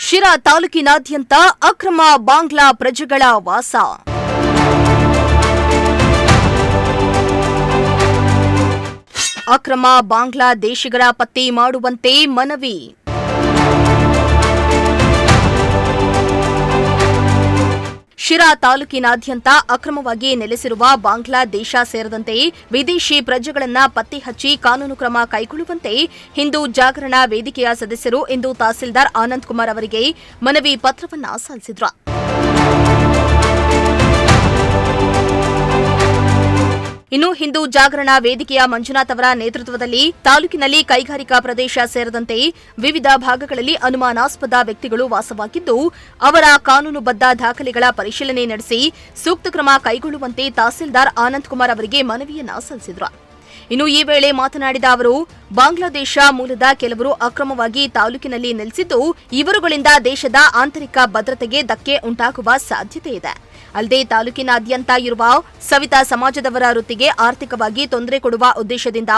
ಶಿರಾ ತಾಲೂಕಿನಾದ್ಯಂತ ಅಕ್ರಮ ಬಾಂಗ್ಲಾ ಪ್ರಜೆಗಳ ವಾಸ. ಅಕ್ರಮ ಬಾಂಗ್ಲಾ ದೇಶಿಗರ ಪತ್ತೆ ಮಾಡುವಂತೆ ಮನವಿ. ಶಿರಾ ತಾಲೂಕಿನಾದ್ಯಂತ ಅಕ್ರಮವಾಗಿ ನೆಲೆಸಿರುವ ಬಾಂಗ್ಲಾ ದೇಶ ಸೇರಿದಂತೆ ವಿದೇಶಿ ಪ್ರಜೆಗಳನ್ನು ಪತ್ತೆ ಹಚ್ಚಿ ಕಾನೂನು ಕ್ರಮ ಕೈಗೊಳ್ಳುವಂತೆ ಹಿಂದೂ ಜಾಗರಣಾ ವೇದಿಕೆಯ ಸದಸ್ಯರು ಇಂದು ತಹಸೀಲ್ದಾರ್ ಆನಂದ್ ಕುಮಾರ್ ಅವರಿಗೆ ಮನವಿ ಪತ್ರವನ್ನು ಸಲ್ಲಿಸಿದರು. ಇನ್ನು ಹಿಂದೂ ಜಾಗರಣಾ ವೇದಿಕೆಯ ಮಂಜುನಾಥ್ ಅವರ ನೇತೃತ್ವದಲ್ಲಿ ತಾಲೂಕಿನಲ್ಲಿ ಕೈಗಾರಿಕಾ ಪ್ರದೇಶ ಸೇರಿದಂತೆ ವಿವಿಧ ಭಾಗಗಳಲ್ಲಿ ಅನುಮಾನಾಸ್ಪದ ವ್ಯಕ್ತಿಗಳು ವಾಸವಾಗಿದ್ದು, ಅವರ ಕಾನೂನುಬದ್ಧ ದಾಖಲೆಗಳ ಪರಿಶೀಲನೆ ನಡೆಸಿ ಸೂಕ್ತ ಕ್ರಮ ಕೈಗೊಳ್ಳುವಂತೆ ತಹಸೀಲ್ದಾರ್ ಆನಂದ್ ಕುಮಾರ್ ಅವರಿಗೆ ಮನವಿಯನ್ನ ಸಲ್ಲಿಸಿದರು. ಇನ್ನು ಈ ವೇಳೆ ಮಾತನಾಡಿದ ಅವರು, ಬಾಂಗ್ಲಾದೇಶ ಮೂಲದ ಕೆಲವರು ಅಕ್ರಮವಾಗಿ ತಾಲೂಕಿನಲ್ಲಿ ನೆಲೆಸಿದ್ದು, ಇವರುಗಳಿಂದ ದೇಶದ ಆಂತರಿಕ ಭದ್ರತೆಗೆ ಧಕ್ಕೆ ಉಂಟಾಗುವ ಸಾಧ್ಯತೆ ಇದೆ. ಅಲ್ಲದೆ ತಾಲೂಕಿನಾದ್ಯಂತ ಇರುವ ಸವಿತಾ ಸಮಾಜದವರ ವೃತ್ತಿಗೆ ಆರ್ಥಿಕವಾಗಿ ತೊಂದರೆ ಕೊಡುವ ಉದ್ದೇಶದಿಂದ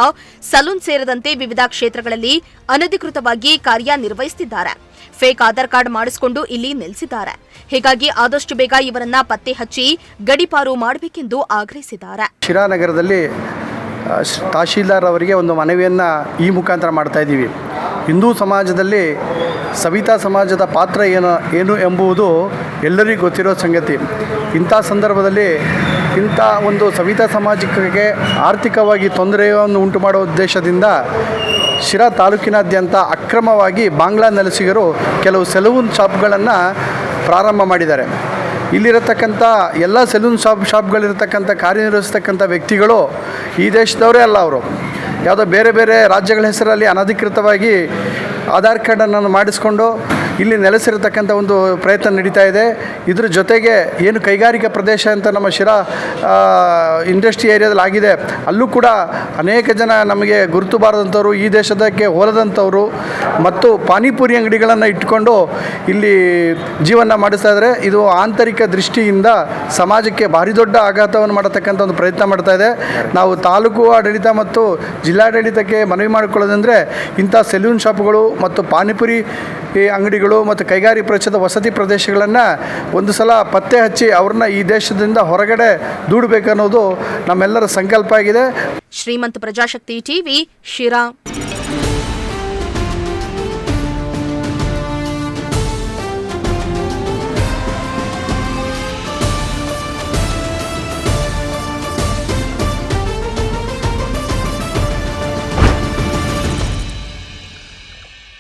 ಸಲೂನ್ ಸೇರಿದಂತೆ ವಿವಿಧ ಕ್ಷೇತ್ರಗಳಲ್ಲಿ ಅನಧಿಕೃತವಾಗಿ ಕಾರ್ಯನಿರ್ವಹಿಸುತ್ತಿದ್ದಾರೆ. ಫೇಕ್ ಆಧಾರ್ ಕಾರ್ಡ್ ಮಾಡಿಸಿಕೊಂಡು ಇಲ್ಲಿ ನೆಲೆಸಿದ್ದಾರೆ. ಹೀಗಾಗಿ ಆದಷ್ಟು ಬೇಗ ಇವರನ್ನ ಪತ್ತೆ ಹಚ್ಚಿ ಗಡೀಪಾರು ಮಾಡಬೇಕೆಂದು ಆಗ್ರಹಿಸಿದ್ದಾರೆ. ಶಿರಾ ನಗರದಲ್ಲಿ ತಹಶೀಲ್ದಾರ್ ಅವರಿಗೆ ಒಂದು ಮನವಿಯನ್ನು ಈ ಮುಖಾಂತರ ಮಾಡ್ತಾ ಇದ್ದೀವಿ. ಹಿಂದೂ ಸಮಾಜದಲ್ಲಿ ಸವಿತಾ ಸಮಾಜದ ಪಾತ್ರ ಏನು ಎಂಬುದು ಎಲ್ಲರಿಗೂ ಗೊತ್ತಿರೋ ಸಂಗತಿ. ಇಂಥ ಸಂದರ್ಭದಲ್ಲಿ ಇಂಥ ಒಂದು ಸವಿತಾ ಸಮಾಜಕ್ಕೆ ಆರ್ಥಿಕವಾಗಿ ತೊಂದರೆಯನ್ನು ಉಂಟು ಮಾಡುವ ಉದ್ದೇಶದಿಂದ ಶಿರಾ ತಾಲೂಕಿನಾದ್ಯಂತ ಅಕ್ರಮವಾಗಿ ಬಾಂಗ್ಲಾ ನೆಲೆಸಿಗರು ಕೆಲವು ಸೆಲೂನ್ ಶಾಪ್ಗಳನ್ನು ಪ್ರಾರಂಭ ಮಾಡಿದ್ದಾರೆ. ಇಲ್ಲಿರತಕ್ಕಂಥ ಎಲ್ಲ ಸೆಲೂನ್ ಶಾಪ್ಗಳಿರತಕ್ಕಂಥ ಕಾರ್ಯನಿರ್ವಹಿಸ್ತಕ್ಕಂಥ ವ್ಯಕ್ತಿಗಳು ಈ ದೇಶದವರೇ ಅಲ್ಲ. ಅವರು ಯಾವುದೋ ಬೇರೆ ಬೇರೆ ರಾಜ್ಯಗಳ ಹೆಸರಲ್ಲಿ ಅನಧಿಕೃತವಾಗಿ ಆಧಾರ್ ಕಾರ್ಡನ್ನು ಮಾಡಿಸ್ಕೊಂಡು ಇಲ್ಲಿ ನೆಲೆಸಿರತಕ್ಕಂಥ ಒಂದು ಪ್ರಯತ್ನ ನಡೀತಾ ಇದೆ. ಇದ್ರ ಜೊತೆಗೆ ಏನು ಕೈಗಾರಿಕಾ ಪ್ರದೇಶ ಅಂತ ನಮ್ಮ ಶಿರಾ ಇಂಡಸ್ಟ್ರಿ ಏರಿಯಾದಲ್ಲಿ ಆಗಿದೆ, ಅಲ್ಲೂ ಕೂಡ ಅನೇಕ ಜನ ನಮಗೆ ಗುರುತು ಬಾರದಂಥವ್ರು, ಈ ದೇಶದಕ್ಕೆ ಹೋಲದಂಥವರು ಮತ್ತು ಪಾನಿಪುರಿ ಅಂಗಡಿಗಳನ್ನು ಇಟ್ಕೊಂಡು ಇಲ್ಲಿ ಜೀವನ ಮಾಡಿಸ್ತಾ ಇದ್ದಾರೆ. ಇದು ಆಂತರಿಕ ದೃಷ್ಟಿಯಿಂದ ಸಮಾಜಕ್ಕೆ ಭಾರಿ ದೊಡ್ಡ ಆಘಾತವನ್ನು ಮಾಡತಕ್ಕಂಥ ಒಂದು ಪ್ರಯತ್ನ ಮಾಡ್ತಾ ಇದೆ. ನಾವು ತಾಲೂಕು ಆಡಳಿತ ಮತ್ತು ಜಿಲ್ಲಾಡಳಿತಕ್ಕೆ ಮನವಿ ಮಾಡಿಕೊಳ್ಳೋದಂದರೆ ಇಂಥ ಸೆಲೂನ್ ಶಾಪ್ಗಳು ಮತ್ತು ಪಾನಿಪುರಿ ಅಂಗಡಿಗಳು ಮತ್ತು ಕೈಗಾರಿಕಾ ಪ್ರದೇಶದ ವಸತಿ ಪ್ರದೇಶಗಳನ್ನು ಒಂದು ಸಲ ಪತ್ತೆ ಹಚ್ಚಿ ಅವ್ರನ್ನ ಈ ದೇಶದಿಂದ ಹೊರಗಡೆ ದೂಡಬೇಕನ್ನೋದು ನಮ್ಮೆಲ್ಲರ ಸಂಕಲ್ಪ ಆಗಿದೆ. ಶ್ರೀಮಂತ ಪ್ರಜಾಶಕ್ತಿ ಟಿವಿ, ಶಿರಾ.